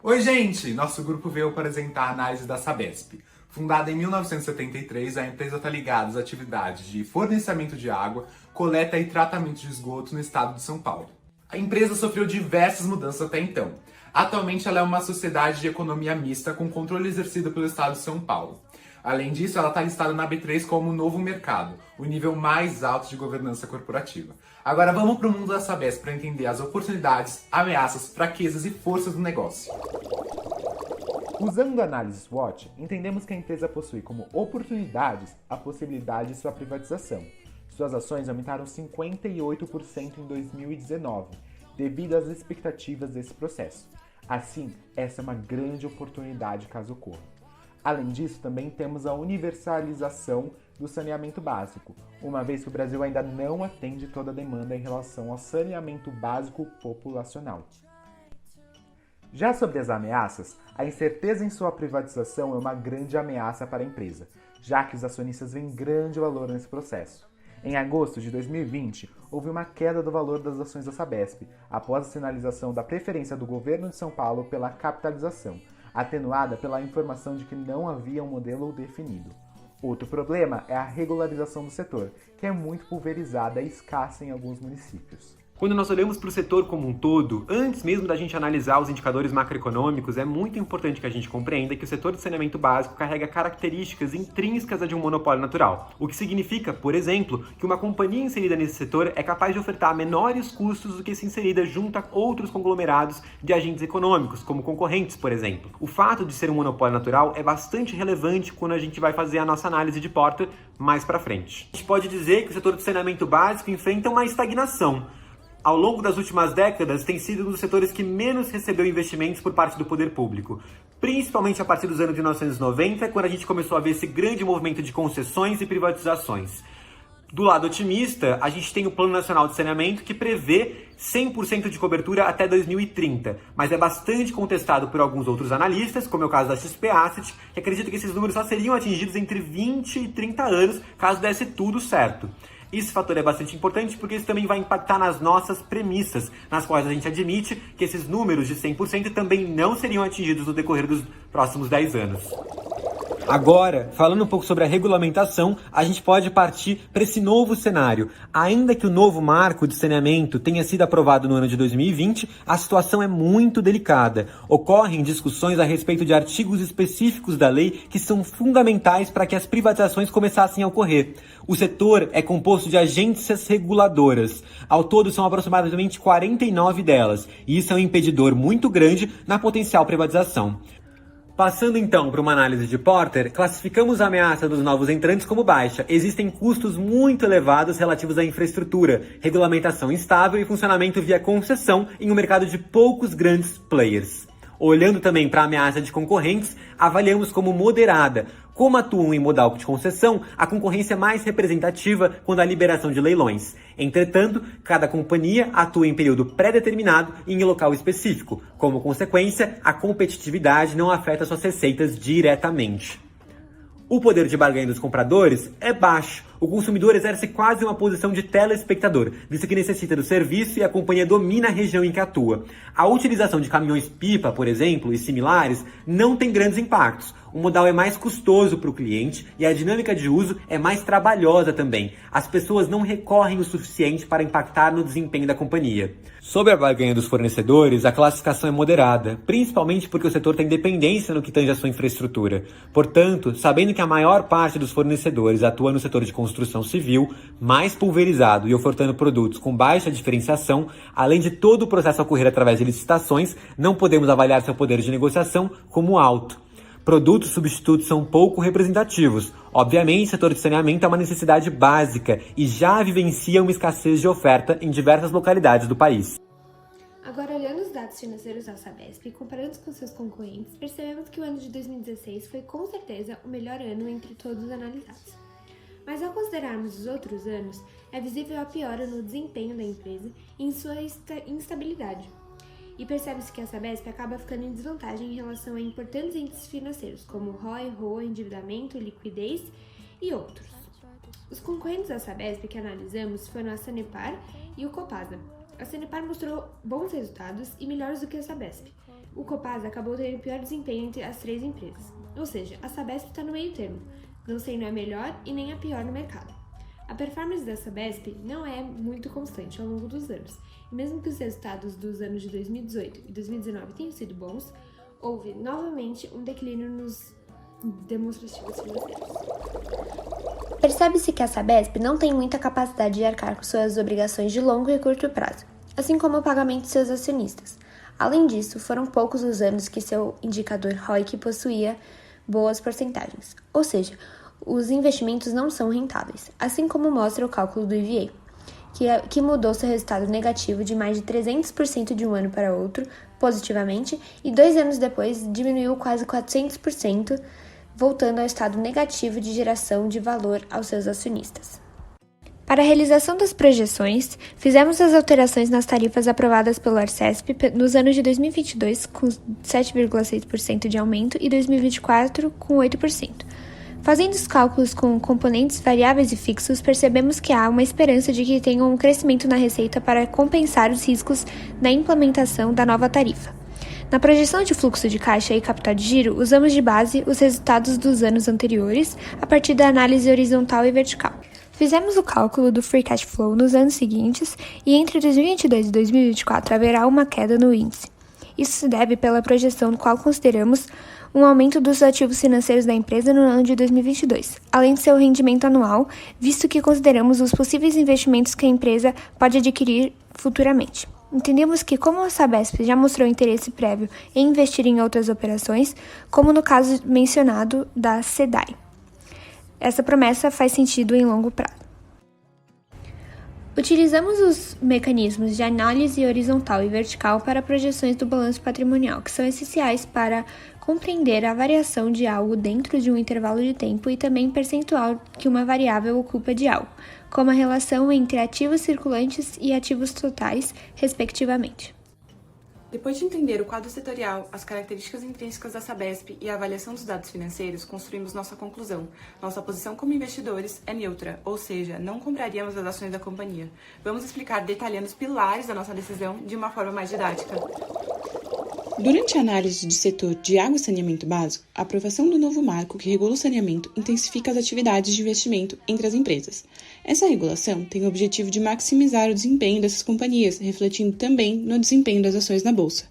Oi, gente! Nosso grupo veio apresentar a análise da Sabesp. Fundada em 1973, a empresa está ligada às atividades de fornecimento de água, coleta e tratamento de esgoto no estado de São Paulo. A empresa sofreu diversas mudanças até então. Atualmente, ela é uma sociedade de economia mista com controle exercido pelo estado de São Paulo. Além disso, ela está listada na B3 como Novo Mercado, o nível mais alto de governança corporativa. Agora vamos para o mundo da Sabesp para entender as oportunidades, ameaças, fraquezas e forças do negócio. Usando a análise SWOT, entendemos que a empresa possui como oportunidades a possibilidade de sua privatização. Suas ações aumentaram 58% em 2019, devido às expectativas desse processo. Assim, essa é uma grande oportunidade caso ocorra. Além disso, também temos a universalização do saneamento básico, uma vez que o Brasil ainda não atende toda a demanda em relação ao saneamento básico populacional. Já sobre as ameaças, a incerteza em sua privatização é uma grande ameaça para a empresa, já que os acionistas veem grande valor nesse processo. Em agosto de 2020, houve uma queda do valor das ações da Sabesp, após a sinalização da preferência do governo de São Paulo pela capitalização, atenuada pela informação de que não havia um modelo definido. Outro problema é a regularização do setor, que é muito pulverizada e escassa em alguns municípios. Quando nós olhamos para o setor como um todo, antes mesmo da gente analisar os indicadores macroeconômicos, é muito importante que a gente compreenda que o setor de saneamento básico carrega características intrínsecas a de um monopólio natural. O que significa, por exemplo, que uma companhia inserida nesse setor é capaz de ofertar menores custos do que se inserida junto a outros conglomerados de agentes econômicos, como concorrentes, por exemplo. O fato de ser um monopólio natural é bastante relevante quando a gente vai fazer a nossa análise de porta mais para frente. A gente pode dizer que o setor de saneamento básico enfrenta uma estagnação. Ao longo das últimas décadas, tem sido um dos setores que menos recebeu investimentos por parte do poder público. Principalmente a partir dos anos de 1990, quando a gente começou a ver esse grande movimento de concessões e privatizações. Do lado otimista, a gente tem o Plano Nacional de Saneamento, que prevê 100% de cobertura até 2030, mas é bastante contestado por alguns outros analistas, como é o caso da XP Asset, que acredita que esses números só seriam atingidos entre 20 e 30 anos, caso desse tudo certo. Esse fator é bastante importante porque isso também vai impactar nas nossas premissas, nas quais a gente admite que esses números de 100% também não seriam atingidos no decorrer dos próximos 10 anos. Agora, falando um pouco sobre a regulamentação, a gente pode partir para esse novo cenário. Ainda que o novo marco de saneamento tenha sido aprovado no ano de 2020, a situação é muito delicada. Ocorrem discussões a respeito de artigos específicos da lei que são fundamentais para que as privatizações começassem a ocorrer. O setor é composto de agências reguladoras. Ao todo, são aproximadamente 49 delas, e isso é um impedidor muito grande na potencial privatização. Passando então para uma análise de Porter, classificamos a ameaça dos novos entrantes como baixa. Existem custos muito elevados relativos à infraestrutura, regulamentação instável e funcionamento via concessão em um mercado de poucos grandes players. Olhando também para a ameaça de concorrentes, avaliamos como moderada. Como atuam em modal de concessão, a concorrência é mais representativa quando há liberação de leilões. Entretanto, cada companhia atua em período pré-determinado e em local específico. Como consequência, a competitividade não afeta suas receitas diretamente. O poder de barganha dos compradores é baixo. O consumidor exerce quase uma posição de telespectador, visto que necessita do serviço e a companhia domina a região em que atua. A utilização de caminhões-pipa, por exemplo, e similares, não tem grandes impactos. O modal é mais custoso para o cliente e a dinâmica de uso é mais trabalhosa também. As pessoas não recorrem o suficiente para impactar no desempenho da companhia. Sobre a barganha dos fornecedores, a classificação é moderada, principalmente porque o setor tem dependência no que tange a sua infraestrutura. Portanto, sabendo que a maior parte dos fornecedores atua no setor de construção civil, mais pulverizado e ofertando produtos com baixa diferenciação, além de todo o processo ocorrer através de licitações, não podemos avaliar seu poder de negociação como alto. Produtos substitutos são pouco representativos. Obviamente, o setor de saneamento é uma necessidade básica e já vivencia uma escassez de oferta em diversas localidades do país. Agora, olhando os dados financeiros da Sabesp e comparando com seus concorrentes, percebemos que o ano de 2016 foi com certeza o melhor ano entre todos os analisados. Mas ao considerarmos os outros anos, é visível a piora no desempenho da empresa e em sua instabilidade. E percebe-se que a Sabesp acaba ficando em desvantagem em relação a importantes índices financeiros, como ROI, ROA, endividamento, liquidez e outros. Os concorrentes da Sabesp que analisamos foram a Sanepar e o Copasa. A Sanepar mostrou bons resultados e melhores do que a Sabesp, o Copasa acabou tendo pior desempenho entre as 3 empresas. Ou seja, a Sabesp está no meio termo, não sendo a melhor e nem a pior no mercado. A performance da Sabesp não é muito constante ao longo dos anos, e mesmo que os resultados dos anos de 2018 e 2019 tenham sido bons, houve novamente um declínio nos demonstrativos financeiros. Percebe-se que a Sabesp não tem muita capacidade de arcar com suas obrigações de longo e curto prazo, assim como o pagamento de seus acionistas. Além disso, foram poucos os anos que seu indicador ROIC possuía boas porcentagens, ou seja, os investimentos não são rentáveis, assim como mostra o cálculo do EVA, que mudou seu resultado negativo de mais de 300% de um ano para outro, positivamente, e 2 anos depois diminuiu quase 400%, voltando ao estado negativo de geração de valor aos seus acionistas. Para a realização das projeções, fizemos as alterações nas tarifas aprovadas pelo Arcesp nos anos de 2022, com 7,6% de aumento, e 2024, com 8%. Fazendo os cálculos com componentes variáveis e fixos, percebemos que há uma esperança de que tenha um crescimento na receita para compensar os riscos na implementação da nova tarifa. Na projeção de fluxo de caixa e capital de giro, usamos de base os resultados dos anos anteriores a partir da análise horizontal e vertical. Fizemos o cálculo do Free Cash Flow nos anos seguintes e entre 2022 e 2024 haverá uma queda no índice. Isso se deve pela projeção no qual consideramos um aumento dos ativos financeiros da empresa no ano de 2022, além de seu rendimento anual, visto que consideramos os possíveis investimentos que a empresa pode adquirir futuramente. Entendemos que, como a Sabesp já mostrou interesse prévio em investir em outras operações, como no caso mencionado da SEDAI, essa promessa faz sentido em longo prazo. Utilizamos os mecanismos de análise horizontal e vertical para projeções do balanço patrimonial, que são essenciais para compreender a variação de algo dentro de um intervalo de tempo e também percentual que uma variável ocupa de algo, como a relação entre ativos circulantes e ativos totais, respectivamente. Depois de entender o quadro setorial, as características intrínsecas da Sabesp e a avaliação dos dados financeiros, construímos nossa conclusão. Nossa posição como investidores é neutra, ou seja, não compraríamos as ações da companhia. Vamos explicar detalhando os pilares da nossa decisão de uma forma mais didática. Durante a análise de setor de água e saneamento básico, a aprovação do novo marco que regula o saneamento intensifica as atividades de investimento entre as empresas. Essa regulação tem o objetivo de maximizar o desempenho dessas companhias, refletindo também no desempenho das ações na Bolsa.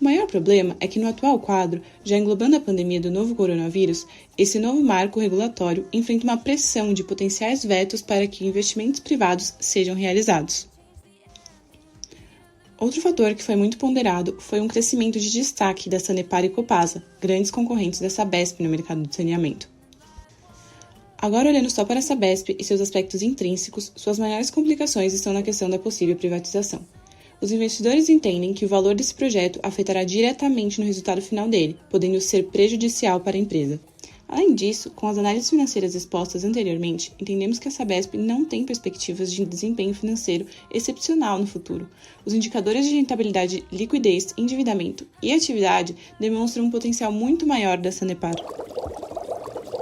O maior problema é que no atual quadro, já englobando a pandemia do novo coronavírus, esse novo marco regulatório enfrenta uma pressão de potenciais vetos para que investimentos privados sejam realizados. Outro fator que foi muito ponderado foi um crescimento de destaque da Sanepar e Copasa, grandes concorrentes da Sabesp no mercado de saneamento. Agora, olhando só para a Sabesp e seus aspectos intrínsecos, suas maiores complicações estão na questão da possível privatização. Os investidores entendem que o valor desse projeto afetará diretamente no resultado final dele, podendo ser prejudicial para a empresa. Além disso, com as análises financeiras expostas anteriormente, entendemos que a Sabesp não tem perspectivas de desempenho financeiro excepcional no futuro. Os indicadores de rentabilidade, liquidez, endividamento e atividade demonstram um potencial muito maior da Sanepar.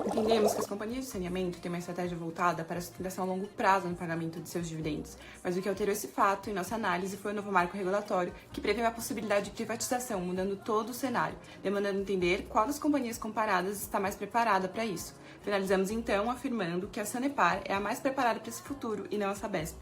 Entendemos que as companhias de saneamento têm uma estratégia voltada para a sustentação a longo prazo no pagamento de seus dividendos, mas o que alterou esse fato em nossa análise foi o novo marco regulatório que prevê a possibilidade de privatização, mudando todo o cenário, demandando entender qual das companhias comparadas está mais preparada para isso. Finalizamos então afirmando que a Sanepar é a mais preparada para esse futuro e não a Sabesp.